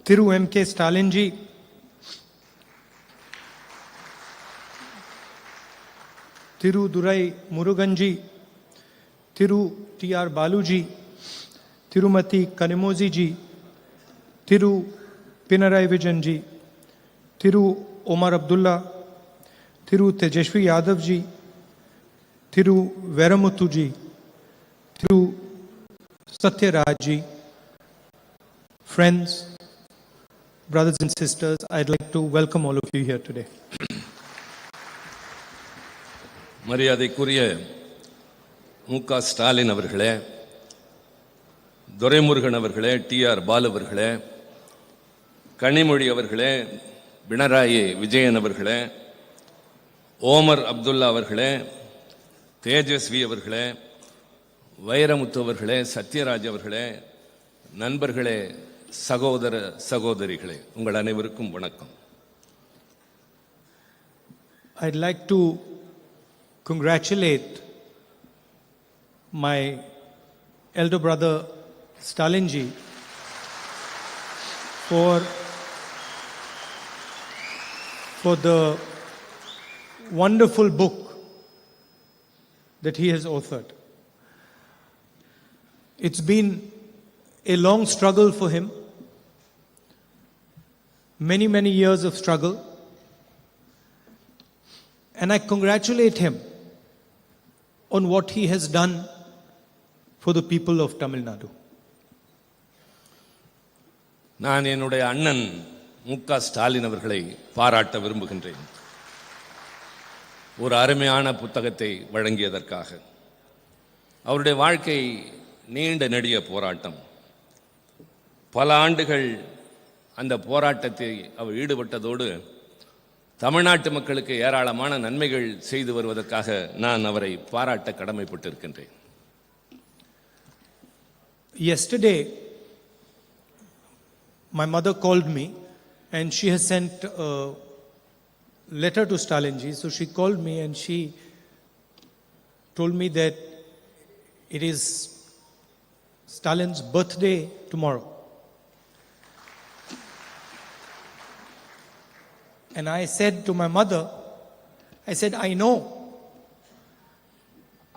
Thiru M.K. Stalin ji, Thiru Durai Murugan ji, Thiru T.R. Balu ji, Tirumati Kanimozi ji, Thiru Pinarayi Vijayan ji, Thiru Omar Abdullah, Thiru Tejashwi Yadav ji, Thiru Veramuthu ji, Thiru Satyaraj ji. Friends, brothers and sisters, I'd like to welcome all of you here today. மரியாதைக்குரிய முக ஸ்டாலின் அவர்களே, துரைமுருகன் அவர்களே, TR Balu அவர்களே, கனிமொழி அவர்களே, பினராயி விஜயன் அவர்களே, ஓமர் அப்துல்லா அவர்களே, தேஜஸ்வி அவர்களே, வைரமுத்து அவர்களே, சத்யராஜ் அவர்களே, நண்பர்களே, சகோதர சகோதரிகளே, உங்கள் அனைவருக்கும் வணக்கம். I'd like to congratulate my elder brother Stalin ji for the wonderful book that he has authored. It's been a long struggle for him, many years of struggle, and I congratulate him on what he has done for the people of Tamil Nadu. நான் என்னுடைய அண்ணன் முக ஸ்டாலின் அவர்களை பாராட்ட விரும்புகின்றேன். ஒரு அருமையான புத்தகத்தை வழங்கியதற்காக. அவருடைய வாழ்க்கை நீண்ட நெடிய போராட்டம். பல ஆண்டுகள் அந்த போராட்டத்தை அவர் ஈடுபட்டதோடு தமிழ்நாட்டு மக்களுக்கு ஏராளமான நன்மைகள் செய்து வருவதற்காக நான் அவரை பாராட்ட கடமைப்பட்டிருக்கின்றேன். Yesterday, my mother called me and she has sent a letter to Stalin ji. So she called me and she told me that it is Stalin's birthday tomorrow. And I said to my mother, I said, I know.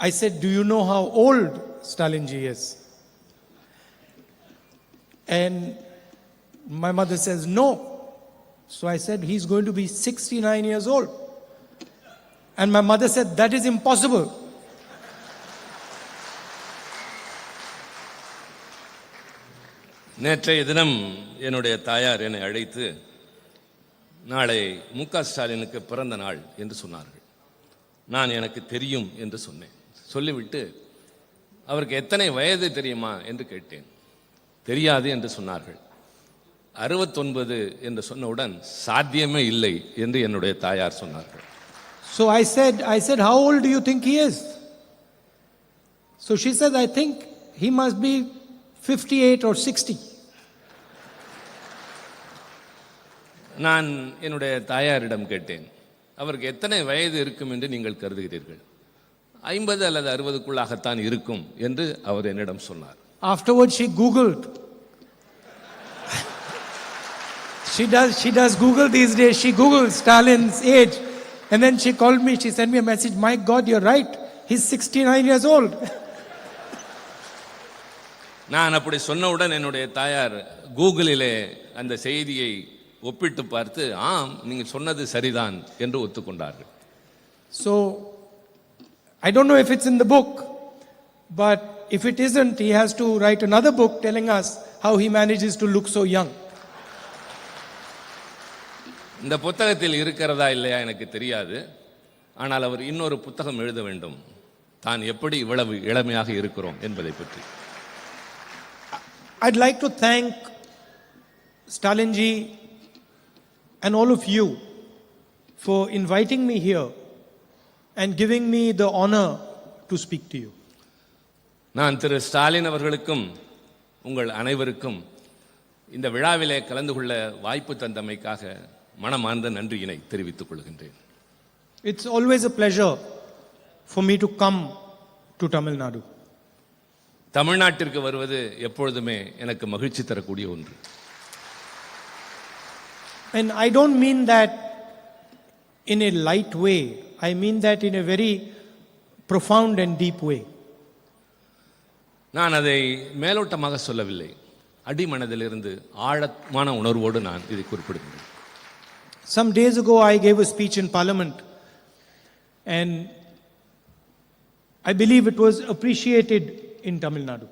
I said, do you know how old Stalin ji is? And my mother says, no. So I said, he's going to be 69 years old. And my mother said, that is impossible. நேற்றைய தினம் என்னுடைய தாயார் என்னை அழைத்து நாளை முக ஸ்டாலினுக்கு பிறந்த நாள் என்று சொன்னார்கள். நான் எனக்கு தெரியும் என்று சொன்னேன். சொல்லிவிட்டு அவருக்கு எத்தனை வயது தெரியுமா என்று கேட்டேன். தெரியாது என்று சொன்னார்கள். 69 என்று சொன்னவுடன் சாத்தியமே இல்லை என்று என்னுடைய தாயார் சொன்னார்கள். So I said, how old do you think he is? So she said, I think he must be 58 or 60. நான் என்னுடைய தாயாரிடம் கேட்டேன், அவருக்கு எத்தனை வயது இருக்கும் என்று நீங்கள் கருதுகிறீர்கள்? 50 அல்லது 60க்குள்ளாகத்தான் இருக்கும் என்று அவர் என்னிடம் சொன்னார். Afterwards she Googled. She does Google these days. She Googled Stalin's age. And then she called me. She sent me a message. My God, you're right. He's 69 years old. நான் அப்படி சொன்னவுடன் என்னுடைய தாயார் கூகுளிலே அந்த செய்தியை ஒப்பிட்டு பார்த்து ஆம் நீங்கள் சொன்னது சரிதான் என்று ஒத்துக்கொண்டார்கள். So I don't know if it's in the book, but if it isn't, he has to write another book telling us how he manages to look so young. இந்த புத்தகத்தில் இருக்கிறதா இல்லையா எனக்கு தெரியாது. ஆனால் அவர் இன்னொரு புத்தகம் எழுத வேண்டும், தான் எப்படி இவ்வளவு இளமையாக இருக்கிறோம் என்பதை பற்றி. I'd like to thank Stalin ji and all of you for inviting me here and giving me the honor to speak to you. நான் திரு ஸ்டாலின் அவர்களுக்கும் உங்கள் அனைவருக்கும் இந்த விழாவிலே கலந்து கொள்ள வாய்ப்பு தந்தமைக்காக மனமார்ந்த நன்றியினை தெரிவித்துக் கொள்கின்றேன். It's always a pleasure for me to come to Tamil Nadu. தமிழ்நாட்டிற்கு வருவது எப்பொழுதுமே எனக்கு மகிழ்ச்சி தரக்கூடிய ஒன்று. And I don't mean that in a light way. I mean that in a very profound and deep way. நான் அதை மேலோட்டமாக சொல்லவில்லை. அடிமனதிலிருந்து ஆழமான உணர்வோடு நான் இதை குறிப்பிடுகிறேன். Some days ago I gave a speech in Parliament and I believe it was appreciated in Tamil Nadu.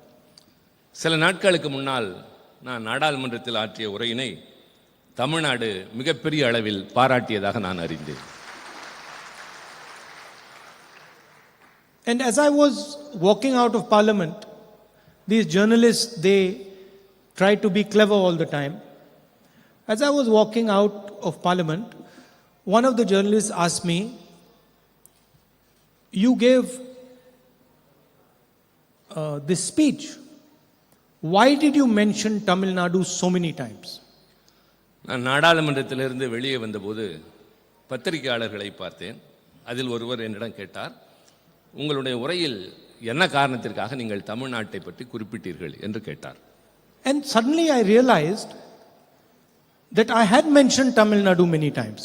சில நாட்களுக்கு முன்னால் நான் நாடாளுமன்றத்தில் ஆற்றிய உரையினை தமிழ்நாடு மிகப்பெரிய அளவில் பாராட்டியதாக நான் அறிந்தேன். And as I was walking out of Parliament, these journalists, they try to be clever all the time. As I was walking out of Parliament, one of the journalists asked me, "You gave this speech. Why did you mention Tamil Nadu so many times?" நான் நாடாளுமன்றத்திலிருந்து வெளியே வந்தபோது பத்திரிகையாளர்களை பார்த்தேன். அதில் ஒருவர் என்னிடம் கேட்டார், உங்களுடைய உரையில் என்ன காரணத்திற்காக நீங்கள் தமிழ்நாட்டை பற்றி குறிப்பிட்டீர்கள் என்று கேட்டார். And suddenly I realized that I had mentioned Tamil Nadu many times.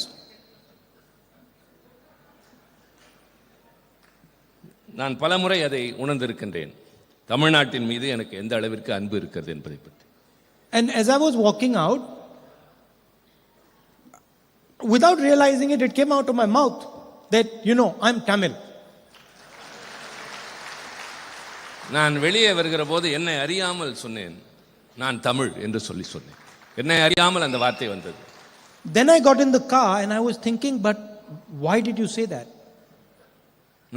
நான் பலமுறை அதை உணர்ந்திருக்கின்றேன், தமிழ்நாட்டின் மீது எனக்கு எந்த அளவிற்கு அன்பு இருக்கிறது என்பதை பற்றி. And as I was walking out, without realizing it, it came out of my mouth that, I'm Tamil. நான் வெளியே வருகிற போது என்னை அறியாமல் சொன்னேன், நான் தமிழ் என்று சொன்னேன். என்னை அறியாமல் அந்த வார்த்தை வந்தது. Then I got in the car and I was thinking, but why did you say that?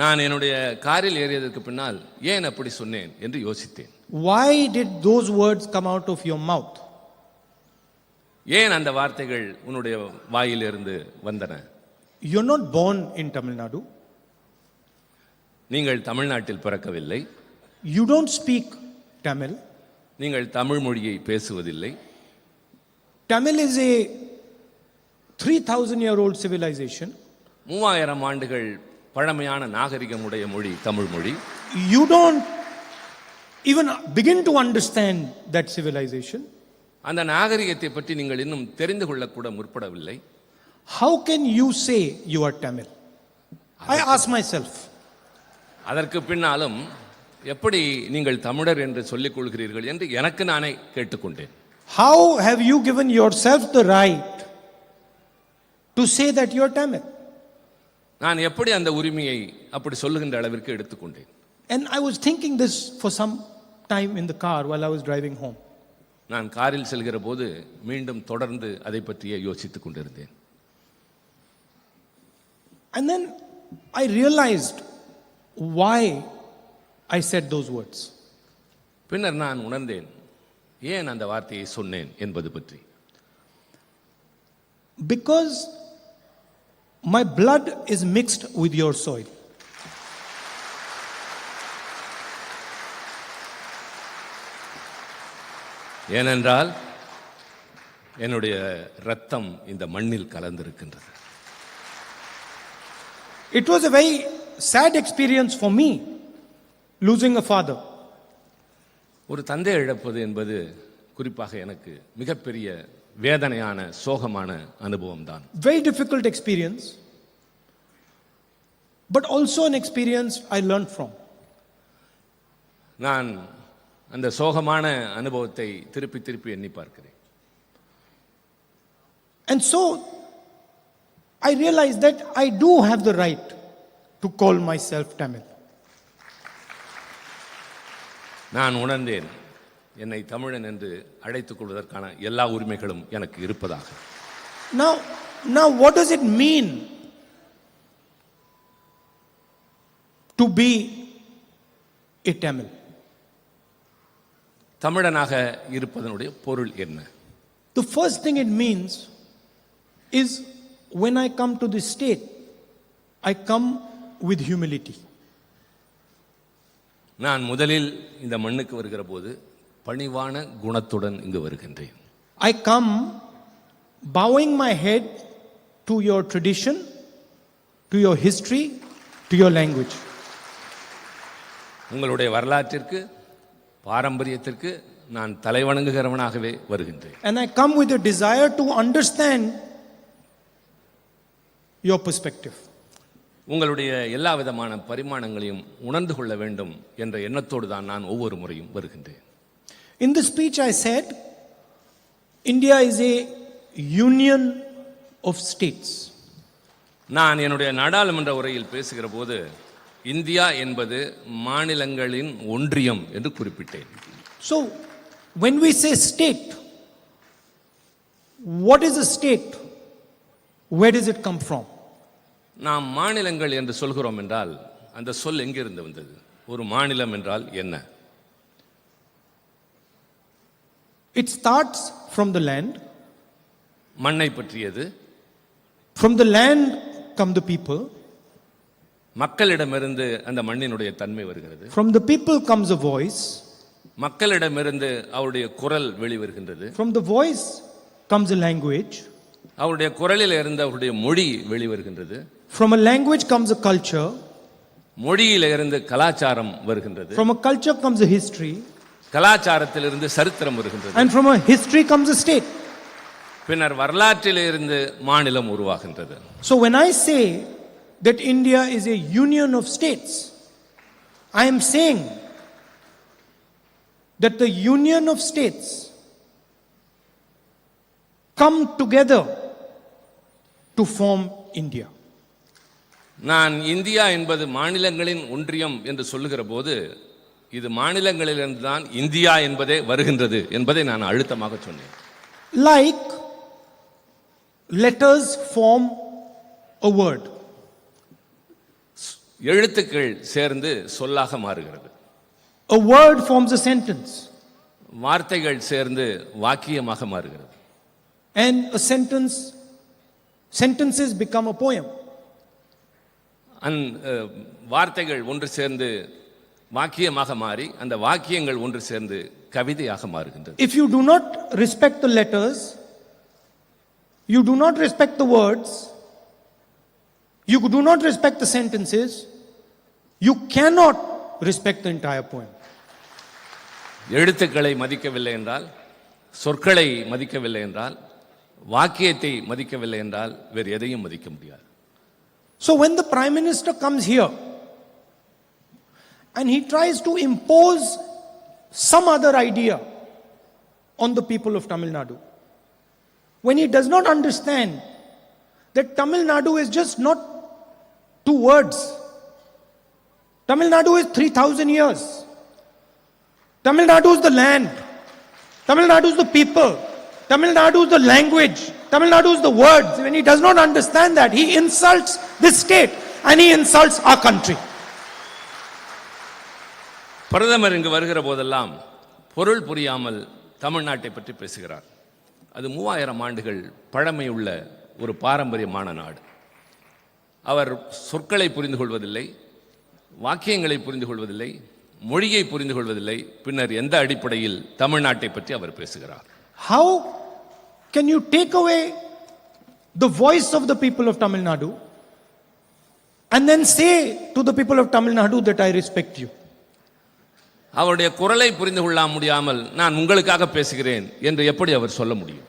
நான் என்னுடைய காரில் ஏறியதற்கு பின்னால் ஏன் அப்படி சொன்னேன் என்று யோசித்தேன். Why did those words come out of your mouth? ஏன் அந்த வார்த்தைகள் உன்னுடைய வாயிலிருந்து வந்தன? You're not born in Tamil Nadu. நீங்கள் தமிழ்நாட்டில் பிறக்கவில்லை. You don't speak Tamil. நீங்கள் தமிழ் மொழியை பேசுவதில்லை. Tamil is a 3,000-year-old civilization. 3000 ஆண்டுகள் பழமையான நாகரிகமுடைய மொழி தமிழ் மொழி. You don't even begin to understand that civilization. அந்த நாகரிகத்தை பற்றி நீங்கள் இன்னும் தெரிந்து கொள்ளக்கூட முற்படவில்லை. How can you say you are Tamil? I ask myself. அதற்கு பின்னாலும் எப்படி நீங்கள் தமிழர் என்று சொல்லிக் கொள்கிறீர்கள் என்று எனக்கு நானே கேட்டுக்கொண்டேன். How have you given yourself the right to say that you are Tamil? நான் எப்படி அந்த உரிமையை அப்படி சொல்லுகின்ற அளவிற்கு எடுத்துக்கொண்டேன். And I was thinking this for some time in the car while I was driving home. நான் காரில் செல்கிற போது மீண்டும் தொடர்ந்து அதை பற்றியே யோசித்துக் கொண்டிருந்தேன். And then I realized why I said those words. பின்னர் நான் உணர்ந்தேன் ஏன் அந்த வார்த்தையை சொன்னேன் என்பது பற்றி. Because my blood is mixed with your soil. ஏனென்றால் என்னுடைய இரத்தம் இந்த மண்ணில் கலந்திருக்கின்றது. It was a very sad experience for me losing a father. ஒரு தந்தை இழப்பது என்பது குறிப்பாக எனக்கு மிகப்பெரிய வேதனையான சோகமான அனுபவம் தான். Very difficult experience, but also an experience I learned from. நான் அந்த சோகமான அனுபவத்தை திருப்பி திருப்பி எண்ணி பார்க்கிறேன். And so I realized that I do have the right to call myself Tamil. நான் உணர்ந்தேன் என்னை தமிழன் என்று அழைத்துக் கொள்வதற்கான எல்லா உரிமைகளும் எனக்கு இருப்பதாக. Now what does it mean to be a Tamil? தமிழனாக இருப்பதனுடைய பொருள் என்ன? The first thing it means is when I come to this state, I come with humility. நான் முதலில் இந்த மண்ணுக்கு வருகிற போது பணிவான குணத்துடன் இங்கு வருகின்றேன். I come bowing my head to your tradition, to your history, to your language. உங்களுடைய வரலாற்றிற்கு பாரம்பரியத்திற்கு நான் தலைவணங்குகிறவனாகவே வருகின்றேன். And I come with a desire to understand your perspective. உங்களுடைய எல்லா விதமான பரிமாணங்களையும் உணர்ந்து கொள்ள வேண்டும் என்ற எண்ணத்தோடு தான் நான் ஒவ்வொரு முறையும் வருகின்றேன். In the speech I said, India is a union of states. நான் என்னுடைய நாடாளுமன்ற உரையில் பேசுகிற போது இந்தியா என்பது மாநிலங்களின் ஒன்றியம் என்று குறிப்பிட்டேன். So, when we say state, what is a state? Where does it come from? நாம் மாநிலங்கள் என்று சொல்கிறோம் என்றால் அந்த சொல் எங்கிருந்து வந்தது? ஒரு மாநிலம் என்றால் என்ன? It starts from the land. மண்ணை பற்றியது. From the land come the people. மக்களிடமிருந்து அந்த மண்ணினுடைய தன்மை வருகிறது. From the people comes a voice. மக்களிடமிருந்து அவருடைய குரல் வெளிவருகின்றது. From the voice comes a language. அவருடைய குரலில் இருந்து அவருடைய மொழி வெளிவருகின்றது. From a language comes a culture. மொழியில இருந்து கலாச்சாரம் வருகின்றது. From a culture comes a history. கலாச்சாரத்திலிருந்து சரித்திரம் வருகின்றது. And from a history comes a state. பின்னர் வரலாற்றிலிருந்து மாநிலம் உருவாகின்றது. So when I say that India is a union of states, I am saying that the union of states come together to form India. நான் India என்பது மாநிலங்களின் ஒன்றியம் என்று சொல்லுகிற போது இது மாநிலங்களிலிருந்து தான் இந்தியா என்பதே வருகின்றது என்பதை நான் அழுத்தமாக சொன்னேன். Like letters form a word. எழுத்துக்கள் சேர்ந்து சொல்லாக மாறுகிறது. A word forms a sentence. வார்த்தைகள் சேர்ந்து வாக்கியமாக மாறுகிறது. And a sentences become a poem. வார்த்தைகள் ஒன்று சேர்ந்து வாக்கியமாக மாறி அந்த வாக்கியங்கள் ஒன்று சேர்ந்து கவிதையாக மாறுகின்றது. If you do not respect the letters, you do not respect the words, you do not respect the sentences, you cannot respect the entire poem. எழுத்துக்களை மதிக்கவில்லை என்றால், சொற்களை மதிக்கவில்லை என்றால், வாக்கியத்தை மதிக்கவில்லை என்றால் வேறு எதையும் மதிக்க முடியாது. So when the Prime Minister comes here and he tries to impose some other idea on the people of Tamil Nadu, when he does not understand that Tamil Nadu is just not two words. Tamil Nadu is 3,000 years. Tamil Nadu is the land. Tamil Nadu is the people. Tamil Nadu is the language. Tamil Nadu is the words. When he does not understand that, he insults this state and he insults our country. பிரதமர் இங்கு வருகிற போதெல்லாம் பொருள் புரியாமல் தமிழ்நாட்டை பற்றி பேசுகிறார். அது 3000 ஆண்டுகள் பழமையுள்ள ஒரு பாரம்பரியமான நாடு. அவர் சொற்களை புரிந்து கொள்வதில்லை, வாக்கியங்களை புரிந்து கொள்வதில்லை, மொழியை புரிந்து கொள்வதில்லை. பின்னர் எந்த அடிப்படையில் தமிழ்நாட்டை பற்றி அவர் பேசுகிறார்? How can you take away the voice of the people of Tamil Nadu and then say to the people of Tamil Nadu that I respect you? அவருடைய குரலை புரிந்து கொள்ள முடியாமல் நான் உங்களுக்காக பேசுகிறேன் என்று எப்படி அவர் சொல்ல முடியும்?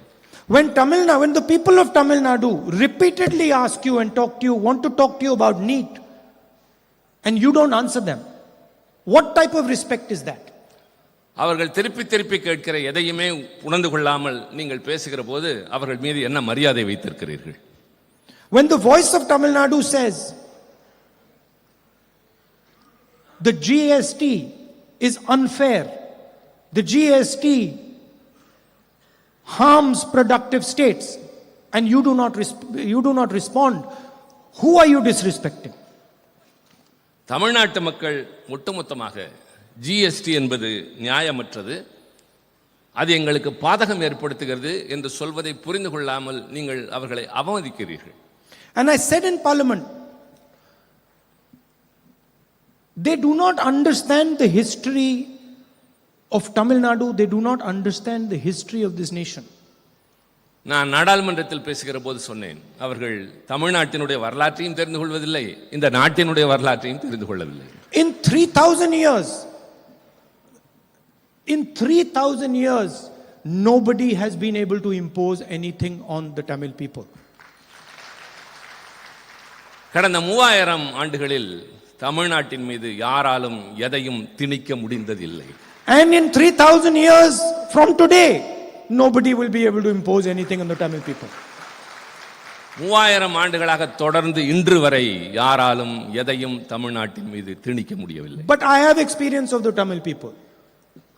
When the people of Tamil Nadu repeatedly ask you and want to talk to you about NEET and you don't answer them, what type of respect is that? அவர்கள் திருப்பி திருப்பி கேட்கிற எதையுமே உணர்ந்து கொள்ளாமல் நீங்கள் பேசுகிற போது அவர்கள் மீது என்ன மரியாதை வைத்திருக்கிறீர்கள்? When the voice of Tamil Nadu says the GST is unfair, the GST harms productive states, and you do not respond, who are you disrespecting? தமிழ்நாட்டு மக்கள் ஒட்டுமொத்தமாக ஜிஎஸ்டி என்பது நியாயமற்றது, அது எங்களுக்கு பாதகம் ஏற்படுத்துகிறது என்று சொல்வதை புரிந்து கொள்ளாமல் நீங்கள் அவர்களை அவமதிக்கிறீர்கள். And I said in Parliament, they do not understand the history of Tamil Nadu, they do not understand the history of this nation. நான் நாடாளுமன்றத்தில் பேசுகிற போது சொன்னேன், அவர்கள் தமிழ்நாட்டினுடைய வரலாற்றையும் தெரிந்து கொள்வதில்லை, இந்த நாட்டினுடைய வரலாற்றையும் தெரிந்து கொள்ளவில்லை. In 3,000 years, nobody has been able to impose anything on the Tamil people. கடந்த 3000 ஆண்டுகளில் தமிழ்நாட்டின் மீது யாராலும் எதையும் திணிக்க முடிந்ததில்லை. And in 3000 years from today, nobody will be able to impose anything on the Tamil people. 3000 ஆண்டுகளாக தொடர்ந்து இன்று வரை யாராலும் எதையும் தமிழ்நாட்டின் மீது திணிக்க முடியவில்லை. But I have experience of the Tamil people.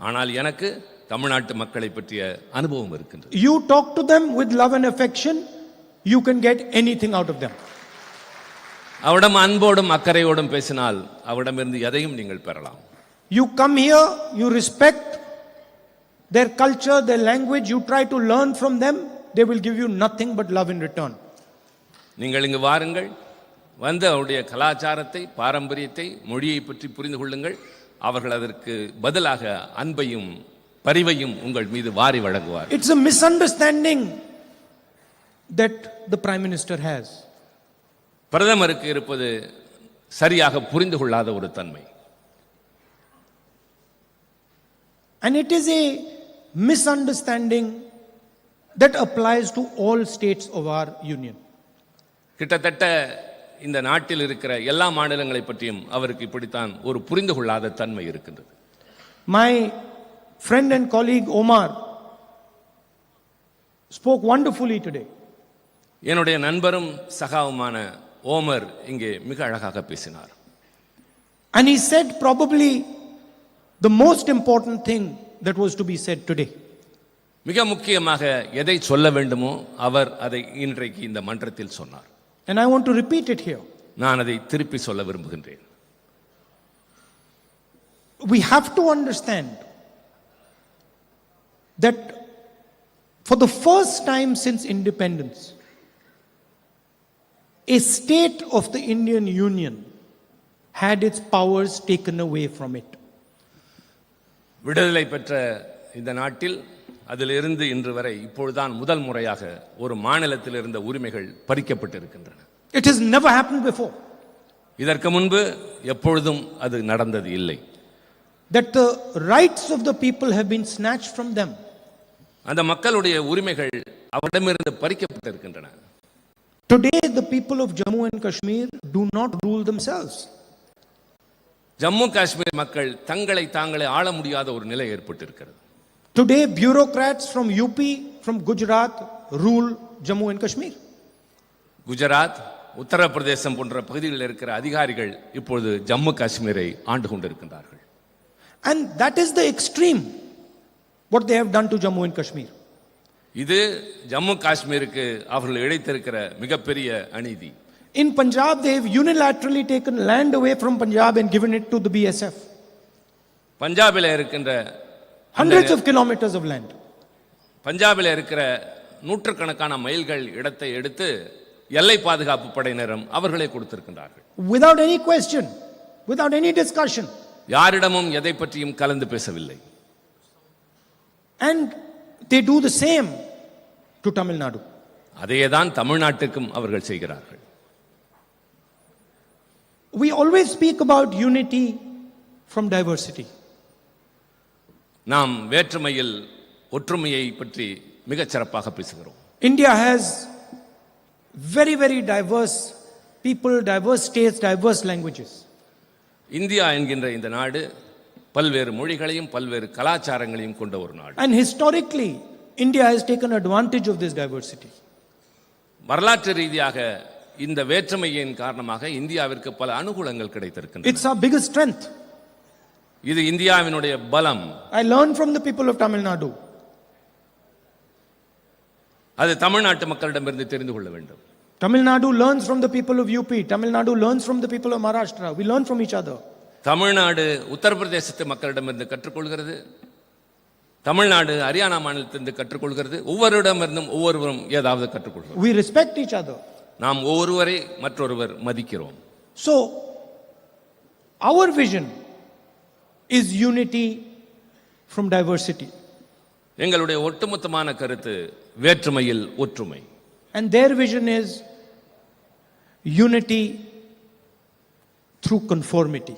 ஆனால் எனக்கு தமிழ்நாட்டு மக்களை பற்றிய அனுபவம் இருக்கின்றது. You talk to them with love and affection, you can get anything out of them. அவரிடம் அன்போடும் அக்கறையோடும் பேசினால் அவரிடமிருந்து எதையும் நீங்கள் பெறலாம். You come here, you respect their culture, their language, you try to learn from them, they will give you nothing but love in return. நீங்கள் இங்கு வாருங்கள், வந்து அவருடைய கலாச்சாரத்தை, பாரம்பரியத்தை, மொழியை பற்றி புரிந்து கொள்ளுங்கள். அவர்கள் அதற்கு பதிலாக அன்பையும் பரிவையும் உங்கள் மீது வாரி வழங்குவார். It's a misunderstanding that the Prime Minister has. பிரதமருக்கு இருப்பது சரியாக புரிந்து கொள்ளாத ஒரு தன்மை. And it is a misunderstanding that applies to all states of our union. கிட்டத்தட்ட இந்த நாட்டில் இருக்கிற எல்லா மாநிலங்களை பற்றியும் அவருக்கு இப்படித்தான் ஒரு புரிந்து கொள்ளாத தன்மை இருக்கின்றது. My friend and colleague Omar spoke wonderfully today. என்னுடைய நண்பரும் சகாவுமான ஓமர் இங்கே மிக அழகாக பேசினார். And he said probably the most important thing that was to be said today. மிக முக்கியமாக எதை சொல்ல வேண்டுமோ அவர் அதை இன்றைக்கு இந்த மன்றத்தில் சொன்னார். And I want to repeat it here. நான் அதை திருப்பி சொல்ல விரும்புகின்றேன். We have to understand that for the first time since independence, a state of the Indian Union had its powers taken away from it. விடுதலை பெற்ற இந்த நாட்டில் அதிலிருந்து இன்று வரை இப்பொழுதுதான் முதல் முறையாக ஒரு மாநிலத்தில் இருந்த உரிமைகள் பறிக்கப்பட்டிருக்கின்றன. It has never happened before. இதற்கு முன்பு எப்பொழுதும் அது நடந்தது இல்லை. That the rights of the people have been snatched from them. அந்த மக்களுடைய உரிமைகள் அவரிடமிருந்து பறிக்கப்பட்டிருக்கின்றன. Today the people of Jammu and Kashmir do not rule themselves. Jammu Kashmir மக்கள் தங்களை தாங்களே ஆள முடியாத ஒரு நிலை ஏற்பட்டிருக்கிறது. Today bureaucrats from UP, from Gujarat rule Jammu and Kashmir. Gujarat, Uttar Pradesh போன்ற பகுதிகளில் இருக்கிற அதிகாரிகள் இப்பொழுது ஜம்மு காஷ்மீரை ஆண்டு கொண்டிருக்கின்றார்கள். And that is the extreme what they have done to Jammu and Kashmir. இது ஜம்மு காஷ்மீருக்கு அவர்கள் இழைத்திருக்கிற மிகப்பெரிய அநீதி. In Punjab they have unilaterally taken land away from Punjab and given it to the BSF. பஞ்சாபில் இருக்கின்ற Hundreds of kilometers of land. பஞ்சாபில் இருக்கிற நூற்றுக்கணக்கான மைல்கள் இடத்தை எடுத்து எல்லை பாதுகாப்பு படையினரும் அவர்களே கொடுத்திருக்கின்றார்கள். Without any question, without any discussion. யாரிடமும் எதை பற்றியும் கலந்து பேசவில்லை. And they do the same to Tamil Nadu. அதேதான் தமிழ்நாட்டுக்கும் அவர்கள் செய்கிறார்கள். We always speak about unity from diversity. நாம் வேற்றுமையில் ஒற்றுமையை பற்றி மிகச் சிறப்பாக பேசுகிறோம். India has very, very diverse people, diverse states, diverse languages. India என்கின்ற இந்த நாடு பல்வேறு மொழிகளையும் பல்வேறு கலாச்சாரங்களையும் கொண்ட ஒரு நாடு. And historically, India has taken advantage of this diversity. வரலாற்று ரீதியாக இந்த வேற்றுமையின் காரணமாக இந்தியாவிற்கு பல அனுகூலங்கள் கிடைத்திருக்கின்றன. It's our biggest strength. இது இந்தியாவினுடைய பலம். I learned from the people of Tamil Nadu. அது தமிழ்நாட்டு மக்களிடமிருந்து தெரிந்து கொள்ள வேண்டும். Tamil Nadu learns from the people of UP. Tamil Nadu learns from the people of Maharashtra. We learn from each other. Tamil Nadu உத்தரப்பிரதேசத்து மக்களிடமிருந்து கற்றுக்கொள்கிறது. தமிழ்நாடு ஹரியானா மாநிலத்திலிருந்து கற்றுக்கொள்கிறது. ஒவ்வொருவரிடமிருந்தும் ஒவ்வொருவரும் ஏதாவது கற்றுக்கொள்கிறோம். We respect each other. நாம் ஒவ்வொருவரை மற்றொருவர் மதிக்கிறோம். So our vision is unity from diversity. எங்களுடைய ஒட்டுமொத்தமான கருத்து வேற்றுமையில் ஒற்றுமை. And their vision is unity through conformity.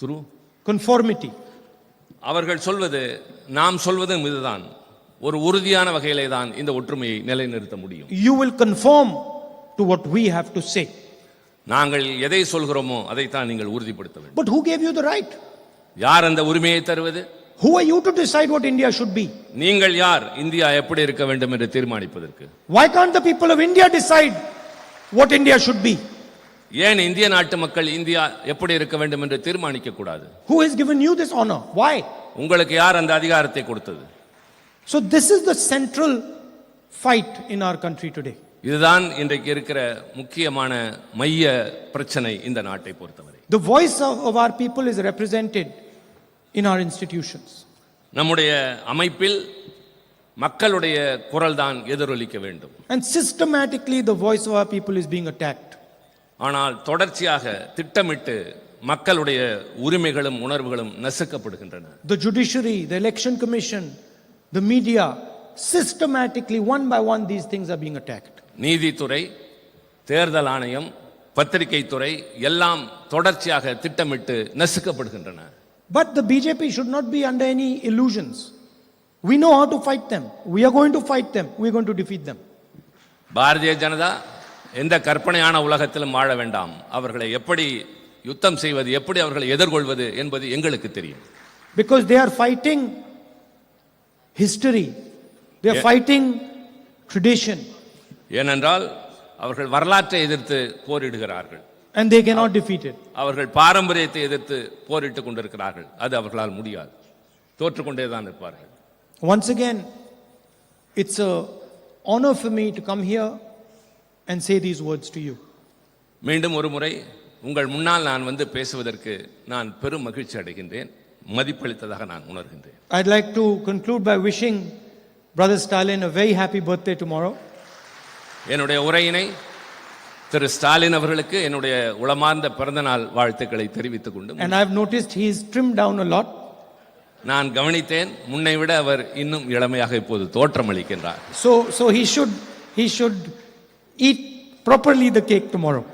Through conformity. அவர்கள் சொல்வது நாம் சொல்வதும் இதுதான். ஒரு உறுதியான வகையிலே தான் இந்த ஒற்றுமையை நிலைநிறுத்த முடியும். You will conform to what we have to say. நாங்கள் எதை சொல்கிறோமோ அதைத்தான் நீங்கள் உறுதிப்படுத்த வேண்டும். But who gave you the right? யார் அந்த உரிமையை தருவது? Who are you to decide what India should be? நீங்கள் யார் இந்தியா எப்படி இருக்க வேண்டும் என்று தீர்மானிப்பதற்கு? Why can't the people of India decide what India should be? ஏன் இந்திய நாட்டு மக்கள் இந்தியா எப்படி இருக்க வேண்டும் என்று தீர்மானிக்க கூடாது? Who has given you this honor? Why? உங்களுக்கு யார் அந்த அதிகாரத்தை கொடுத்தது? So this is the central fight in our country today. இதுதான் இன்றைக்கு இருக்கிற முக்கியமான மைய பிரச்சனை இந்த நாட்டை பொறுத்தவரை. The voice of our people is represented in our institutions. நம்முடைய அமைப்பில் மக்களுடைய குரல் தான் எதிரொலிக்க வேண்டும். And systematically the voice of our people is being attacked. ஆனால் தொடர்ச்சியாக திட்டமிட்டு மக்களுடைய உரிமைகளும் உணர்வுகளும் நசுக்கப்படுகின்றன. The judiciary, the election commission, the media, systematically one by one these things are being attacked. நீதித்துறை, தேர்தல் ஆணையம், பத்திரிகை துறை எல்லாம் தொடர்ச்சியாக திட்டமிட்டு நசுக்கப்படுகின்றன. But the BJP should not be under any illusions. We know how to fight them. We are going to fight them. We are going to defeat them. Bharatiya Janata எந்த கற்பனையான உலகத்திலும் வாழ வேண்டாம். அவர்களை எப்படி யுத்தம் செய்வது, எப்படி அவர்களை எதிர்கொள்வது என்பது எங்களுக்கு தெரியும். Because they are fighting history. They are fighting tradition. ஏனென்றால் அவர்கள் வரலாற்றை எதிர்த்து போரிடுகிறார்கள். And they cannot defeat it. அவர்கள் பாரம்பரியத்தை எதிர்த்து போரிட்டுக் கொண்டிருக்கிறார்கள். அது அவர்களால் முடியாது. தோற்றுக்கொண்டே தான் இருப்பார்கள். Once again, it's a honor for me to come here and say these words to you. மீண்டும் ஒரு முறை உங்கள் முன்னால் நான் வந்து பேசுவதற்கு நான் பெரும் மகிழ்ச்சி அடைகின்றேன். மதிப்பளித்ததாக நான் உணர்கின்றேன். I'd like to conclude by wishing Brother Stalin a very happy birthday tomorrow. என்னுடைய உரையினை திரு ஸ்டாலின் அவர்களுக்கு என்னுடைய உளமார்ந்த பிறந்தநாள் வாழ்த்துக்களை தெரிவித்துக் கொண்டு, And I've noticed he's trimmed down a lot. நான் கவனித்தேன், முன்னை விட அவர் இன்னும் இளமையாக இப்போது தோற்றமளிக்கின்றார். So he should eat properly the cake tomorrow.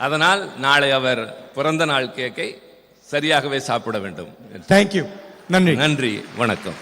அதனால் நாளை அவர் பிறந்த நாள் கேக்கை சரியாகவே சாப்பிட வேண்டும். Thank you. நன்றி. நன்றி, வணக்கம்.